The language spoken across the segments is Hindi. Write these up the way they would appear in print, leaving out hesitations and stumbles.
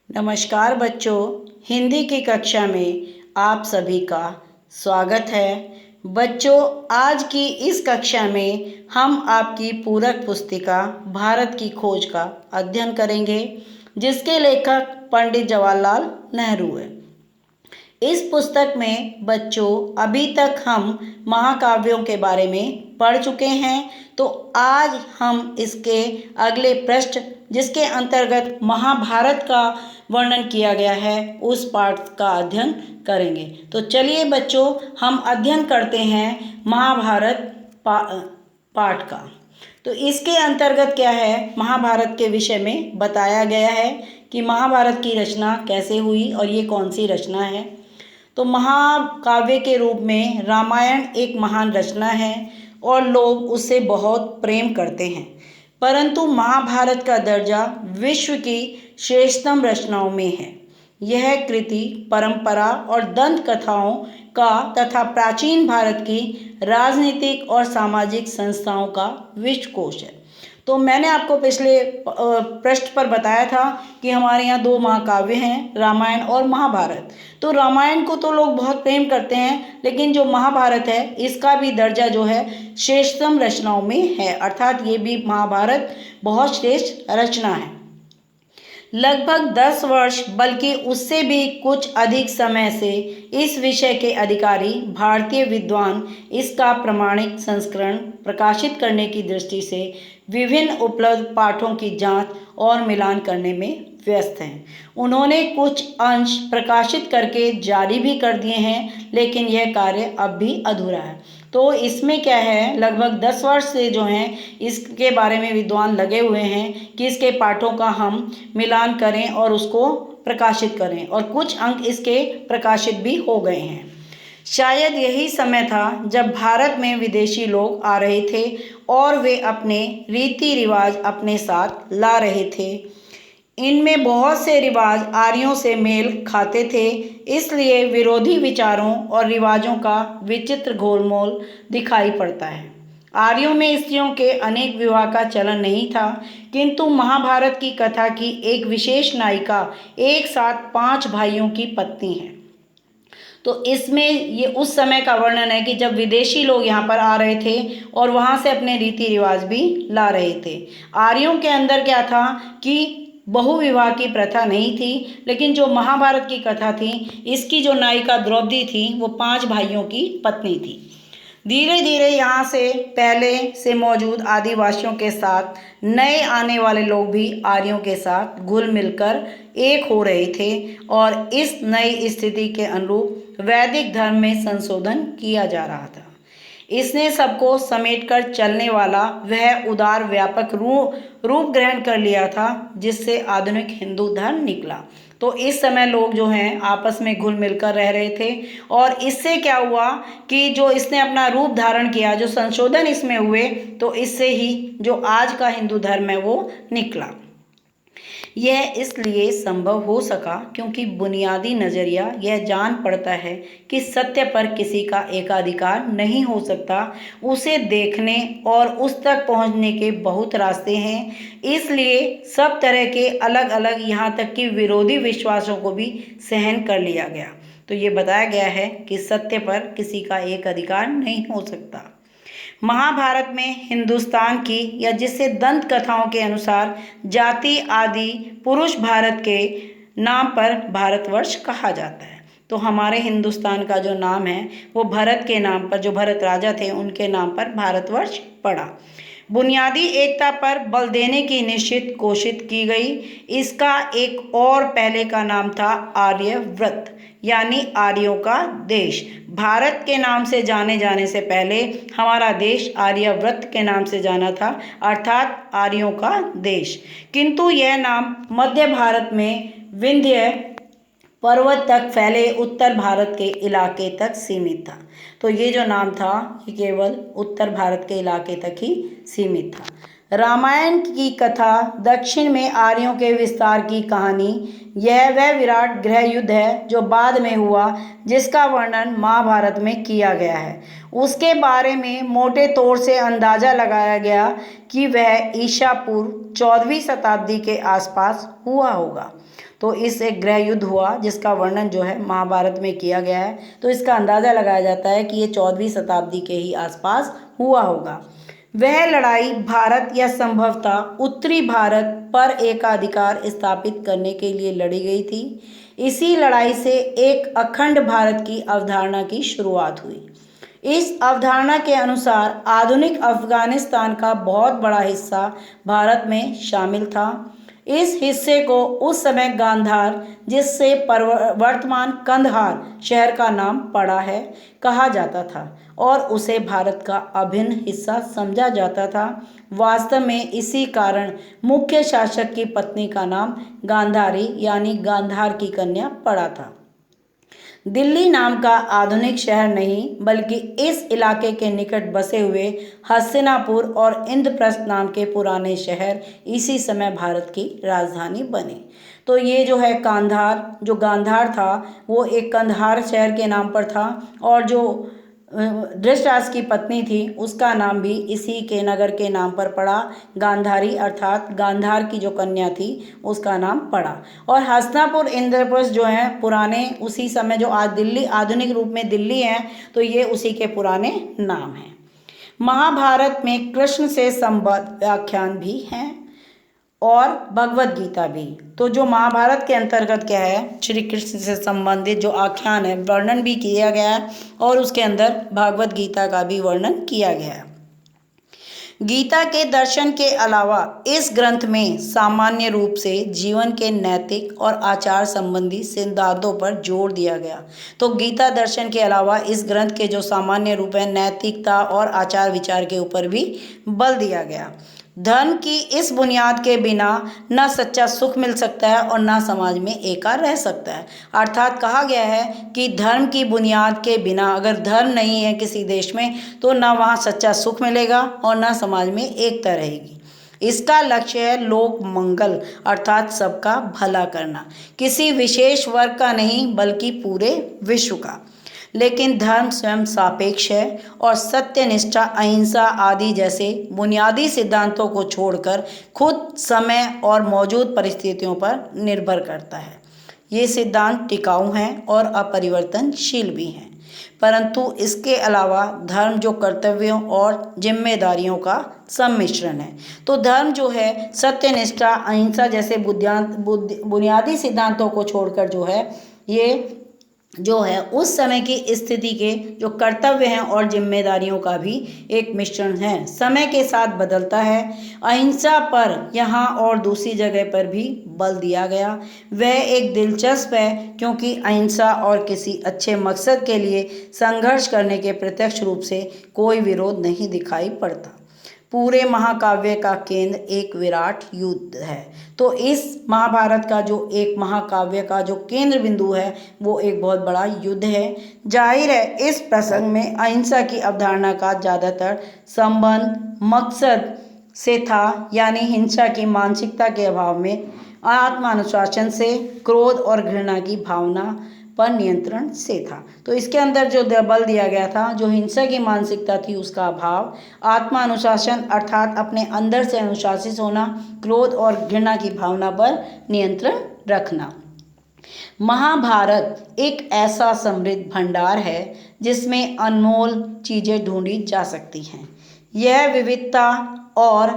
नमस्कार बच्चों, हिंदी की कक्षा में आप सभी का स्वागत है। बच्चों, आज की इस कक्षा में हम आपकी पूरक पुस्तिका भारत की खोज का अध्ययन करेंगे, जिसके लेखक पंडित जवाहरलाल नेहरू हैं। इस पुस्तक में बच्चों अभी तक हम महाकाव्यों के बारे में पढ़ चुके हैं, तो आज हम इसके अगले पृष्ठ, जिसके अंतर्गत महाभारत का वर्णन किया गया है, उस पाठ का अध्ययन करेंगे। तो चलिए बच्चों, हम अध्ययन करते हैं महाभारत पाठ का। तो इसके अंतर्गत क्या है, महाभारत के विषय में बताया गया है कि महाभारत की रचना कैसे हुई और ये कौन सी रचना है। तो महाकाव्य के रूप में रामायण एक महान रचना है और लोग उससे बहुत प्रेम करते हैं, परंतु महाभारत का दर्जा विश्व की श्रेष्ठतम रचनाओं में है। यह कृति परंपरा और दंत कथाओं का तथा प्राचीन भारत की राजनीतिक और सामाजिक संस्थाओं का विश्वकोश है। तो मैंने आपको पिछले पृष्ठ पर बताया था कि हमारे यहाँ दो महाकाव्य हैं, रामायण और महाभारत। तो रामायण को तो लोग बहुत प्रेम करते हैं, लेकिन जो महाभारत है इसका भी दर्जा जो है श्रेष्ठतम रचनाओं में है, अर्थात ये भी महाभारत बहुत श्रेष्ठ रचना है। लगभग 10 वर्ष बल्कि उससे भी कुछ अधिक समय से इस विषय के अधिकारी भारतीय विद्वान इसका प्रमाणिक संस्करण प्रकाशित करने की दृष्टि से विभिन्न उपलब्ध पाठों की जांच और मिलान करने में व्यस्त हैं। उन्होंने कुछ अंश प्रकाशित करके जारी भी कर दिए हैं, लेकिन यह कार्य अब भी अधूरा है। तो इसमें क्या है, लगभग 10 वर्ष से जो हैं इसके बारे में विद्वान लगे हुए हैं कि इसके पाठों का हम मिलान करें और उसको प्रकाशित करें, और कुछ अंक इसके प्रकाशित भी हो गए हैं। शायद यही समय था जब भारत में विदेशी लोग आ रहे थे और वे अपने रीति रिवाज अपने साथ ला रहे थे। इनमें बहुत से रिवाज आर्यों से मेल खाते थे, इसलिए विरोधी विचारों और रिवाजों का विचित्र घोलमोल दिखाई पड़ता है। आर्यों में स्त्रियों के अनेक विवाह का चलन नहीं था, किंतु महाभारत की कथा की एक विशेष नायिका एक साथ 5 भाइयों की पत्नी है। तो इसमें ये उस समय का वर्णन है कि जब विदेशी लोग यहाँ पर आ रहे थे और वहाँ से अपने रीति रिवाज भी ला रहे थे। आर्यों के अंदर क्या था कि बहुविवाह की प्रथा नहीं थी, लेकिन जो महाभारत की कथा थी, इसकी जो नायिका द्रौपदी थी वो 5 भाइयों की पत्नी थी। धीरे धीरे यहाँ से पहले से मौजूद आदिवासियों के साथ नए आने वाले लोग भी आर्यों के साथ घुल मिलकर एक हो रहे थे, और इस नई स्थिति के अनुरूप वैदिक धर्म में संशोधन किया जा रहा था। इसने सबको समेटकर चलने वाला वह उदार व्यापक रूप ग्रहण कर लिया था, जिससे आधुनिक हिंदू धर्म निकला। तो इस समय लोग जो हैं आपस में घुल मिलकर रह रहे थे, और इससे क्या हुआ कि जो इसने अपना रूप धारण किया, जो संशोधन इसमें हुए, तो इससे ही जो आज का हिंदू धर्म है वो निकला। यह इसलिए संभव हो सका क्योंकि बुनियादी नज़रिया यह जान पड़ता है कि सत्य पर किसी का एकाधिकार नहीं हो सकता। उसे देखने और उस तक पहुंचने के बहुत रास्ते हैं, इसलिए सब तरह के अलग अलग, यहाँ तक कि विरोधी विश्वासों को भी सहन कर लिया गया। तो ये बताया गया है कि सत्य पर किसी का एक अधिकार नहीं हो सकता। महाभारत में हिंदुस्तान की, या जिसे दंत कथाओं के अनुसार जाति आदि पुरुष भारत के नाम पर भारतवर्ष कहा जाता है। तो हमारे हिंदुस्तान का जो नाम है वो भरत के नाम पर, जो भरत राजा थे उनके नाम पर भारतवर्ष पड़ा। बुनियादी एकता पर बल देने की निश्चित कोशिश की गई। इसका एक और पहले का नाम था आर्यव्रत, यानी आर्यों का देश। भारत के नाम से जाने जाने से पहले हमारा देश आर्यव्रत के नाम से जाना था, अर्थात आर्यों का देश। किंतु यह नाम मध्य भारत में विंध्य पर्वत तक फैले उत्तर भारत के इलाके तक सीमित था। तो ये जो नाम था ये केवल उत्तर भारत के इलाके तक ही सीमित था। रामायण की कथा, दक्षिण में आर्यों के विस्तार की कहानी, यह वह विराट गृह युद्ध है जो बाद में हुआ, जिसका वर्णन महाभारत में किया गया है। उसके बारे में मोटे तौर से अंदाजा लगाया गया कि वह ईसा पूर्व 14वीं शताब्दी के आसपास हुआ होगा। तो इस एक गृह युद्ध हुआ जिसका वर्णन जो है महाभारत में किया गया है। तो इसका अंदाज़ा लगाया जाता है कि ये 14वीं शताब्दी के ही आसपास हुआ होगा। वह लड़ाई भारत या संभवतः उत्तरी भारत पर एकाधिकार स्थापित करने के लिए लड़ी गई थी। इसी लड़ाई से एक अखंड भारत की अवधारणा की शुरुआत हुई। इस अवधारणा के अनुसार आधुनिक अफगानिस्तान का बहुत बड़ा हिस्सा भारत में शामिल था। इस हिस्से को उस समय गांधार, जिससे वर्तमान कंदहार शहर का नाम पड़ा है, कहा जाता था और उसे भारत का अभिन्न हिस्सा समझा जाता था। वास्तव में इसी कारण मुख्य शासक की पत्नी का नाम गांधारी यानी गांधार की कन्या पड़ा था। दिल्ली नाम का आधुनिक शहर नहीं, बल्कि इस इलाके के निकट बसे हुए हस्तिनापुर और इंद्रप्रस्थ नाम के पुराने शहर इसी समय भारत की राजधानी बने। तो ये जो है कांधार, जो गांधार था वो एक कंधार शहर के नाम पर था, और जो धृतराष्ट्र की पत्नी थी उसका नाम भी इसी के नगर के नाम पर पड़ा, गांधारी, अर्थात गांधार की जो कन्या थी उसका नाम पड़ा। और हस्तिनापुर इंद्रप्रस्थ जो है पुराने, उसी समय जो आज दिल्ली आधुनिक रूप में दिल्ली है, तो ये उसी के पुराने नाम हैं। महाभारत में कृष्ण से संबद्ध व्याख्यान भी हैं और भगवत गीता भी। तो जो महाभारत के अंतर्गत क्या है, श्री कृष्ण से संबंधित जो आख्यान है, वर्णन भी किया गया है और उसके अंदर भागवत गीता का भी वर्णन किया गया है। गीता के दर्शन के अलावा इस ग्रंथ में सामान्य रूप से जीवन के नैतिक और आचार संबंधी सिद्धांतों पर जोर दिया गया। तो गीता दर्शन के अलावा इस ग्रंथ के जो सामान्य रूप है, नैतिकता और आचार विचार के ऊपर भी बल दिया गया। धर्म की इस बुनियाद के बिना न सच्चा सुख मिल सकता है और न समाज में एकार रह सकता है। अर्थात कहा गया है कि धर्म की बुनियाद के बिना, अगर धर्म नहीं है किसी देश में, तो न वहाँ सच्चा सुख मिलेगा और न समाज में एकता रहेगी। इसका लक्ष्य है लोक मंगल, अर्थात सबका भला करना, किसी विशेष वर्ग का नहीं बल्कि पूरे विश्व का। लेकिन धर्म स्वयं सापेक्ष है और सत्य, निष्ठा, अहिंसा आदि जैसे बुनियादी सिद्धांतों को छोड़कर खुद समय और मौजूद परिस्थितियों पर निर्भर करता है। ये सिद्धांत टिकाऊ हैं और अपरिवर्तनशील भी हैं, परंतु इसके अलावा धर्म जो कर्तव्यों और जिम्मेदारियों का सम्मिश्रण है। तो धर्म जो है सत्य, निष्ठा, अहिंसा जैसे बुनियादी सिद्धांतों को छोड़कर जो है, ये जो है उस समय की स्थिति के जो कर्तव्य हैं और जिम्मेदारियों का भी एक मिश्रण है। समय के साथ बदलता है। अहिंसा पर यहाँ और दूसरी जगह पर भी बल दिया गया। वह एक दिलचस्प है क्योंकि अहिंसा और किसी अच्छे मकसद के लिए संघर्ष करने के प्रत्यक्ष रूप से कोई विरोध नहीं दिखाई पड़ता। पूरे महाकाव्य का केंद्र एक विराट युद्ध है। तो इस महाभारत का जो एक महाकाव्य का जो केंद्र बिंदु है वो एक बहुत बड़ा युद्ध है। जाहिर है इस प्रसंग में अहिंसा की अवधारणा का ज़्यादातर संबंध मकसद से था, यानी हिंसा की मानसिकता के अभाव में आत्मानुशासन से, क्रोध और घृणा की भावना पर नियंत्रण से था। तो इसके अंदर जो बल दिया गया था, जो हिंसा की मानसिकता थी उसका अभाव, आत्मानुशासन अर्थात अपने अंदर से अनुशासित होना, क्रोध और घृणा की भावना पर नियंत्रण रखना। महाभारत एक ऐसा समृद्ध भंडार है जिसमें अनमोल चीज़ें ढूंढी जा सकती हैं। यह विविधता और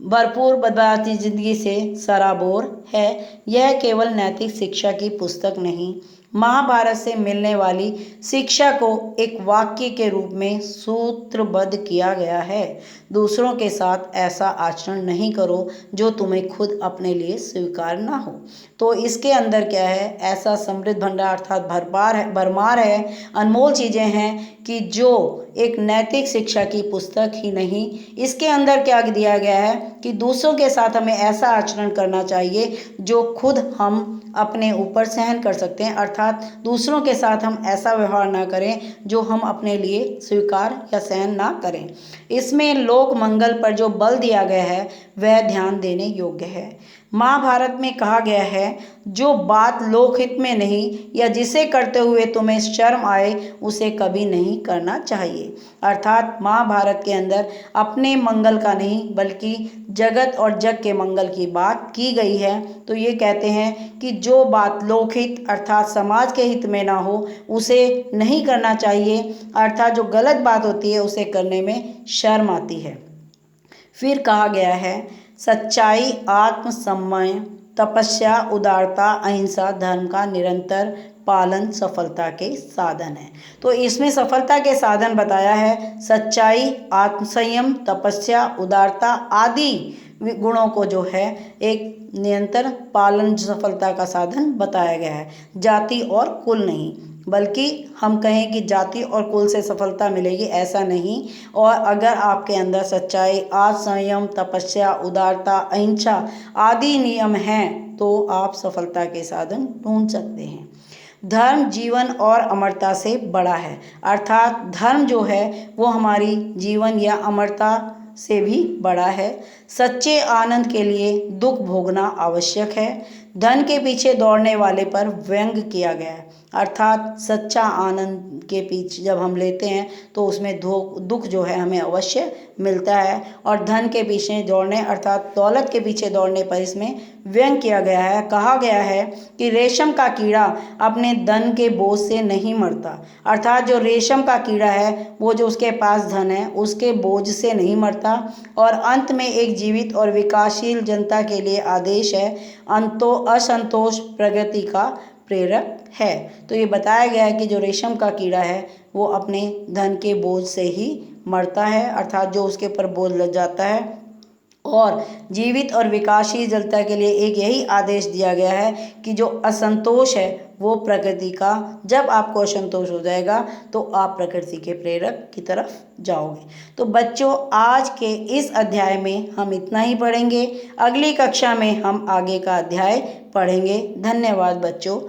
भरपूर बदलाती जिंदगी से सराबोर है। यह केवल नैतिक शिक्षा की पुस्तक नहीं, महाभारत से मिलने वाली शिक्षा को एक वाक्य के रूप में सूत्रबद्ध किया गया है। दूसरों के साथ ऐसा आचरण नहीं करो जो तुम्हें खुद अपने लिए स्वीकार ना हो। तो इसके अंदर क्या है, ऐसा समृद्ध भंडार अर्थात भरमार है, अनमोल चीज़ें हैं कि जो एक नैतिक शिक्षा की पुस्तक ही नहीं, इसके अंदर क्या दिया गया है कि दूसरों के साथ हमें ऐसा आचरण करना चाहिए जो खुद हम अपने ऊपर सहन कर सकते हैं, अर्थात दूसरों के साथ हम ऐसा व्यवहार ना करें जो हम अपने लिए स्वीकार या सहन ना करें। इसमें लोक मंगल पर जो बल दिया गया है वह ध्यान देने योग्य है। महाभारत में कहा गया है, जो बात लोकहित में नहीं या जिसे करते हुए तुम्हें शर्म आए उसे कभी नहीं करना चाहिए। अर्थात महाभारत के अंदर अपने मंगल का नहीं बल्कि जगत और जग के मंगल की बात की गई है। तो ये कहते हैं कि जो बात लोकहित अर्थात समाज के हित में ना हो उसे नहीं करना चाहिए, अर्थात जो गलत बात होती है उसे करने में शर्म आती है। फिर कहा गया है, सच्चाई, आत्मसंयम, तपस्या, उदारता, अहिंसा धर्म का निरंतर पालन सफलता के साधन है। तो इसमें सफलता के साधन बताया है, सच्चाई, आत्मसंयम, तपस्या, उदारता आदि गुणों को जो है एक निरंतर पालन सफलता का साधन बताया गया है। जाति और कुल नहीं, बल्कि हम कहें कि जाति और कुल से सफलता मिलेगी ऐसा नहीं। और अगर आपके अंदर सच्चाई, आत्मसंयम, तपस्या, उदारता, अहिंसा आदि नियम हैं तो आप सफलता के साधन ढूंढ सकते हैं। धर्म जीवन और अमरता से बड़ा है, अर्थात धर्म जो है वो हमारी जीवन या अमरता से भी बड़ा है। सच्चे आनंद के लिए दुख भोगना आवश्यक है। धन के पीछे दौड़ने वाले पर व्यंग किया गया है, अर्थात सच्चा आनंद के पीछे जब हम लेते हैं तो उसमें दुख जो है हमें अवश्य मिलता है। और धन के पीछे दौड़ने अर्थात दौलत के पीछे दौड़ने पर इसमें व्यंग किया गया है। कहा गया है कि रेशम का कीड़ा अपने धन के बोझ से नहीं मरता, अर्थात जो रेशम का कीड़ा है वो जो उसके पास धन है उसके बोझ से नहीं मरता। और अंत में एक जीवित और विकासशील जनता के लिए आदेश है, असंतोष प्रगति का प्रेरक है। तो ये बताया गया है कि जो रेशम का कीड़ा है वो अपने धन के बोझ से ही मरता है, अर्थात जो उसके ऊपर बोझ लग जाता है। और जीवित और विकासशील जनता के लिए एक यही आदेश दिया गया है कि जो असंतोष है वो प्रकृति का, जब आपको असंतोष हो जाएगा तो आप प्रकृति के प्रेरक की तरफ जाओगे। तो बच्चों, आज के इस अध्याय में हम इतना ही पढ़ेंगे। अगली कक्षा में हम आगे का अध्याय पढ़ेंगे। धन्यवाद बच्चों।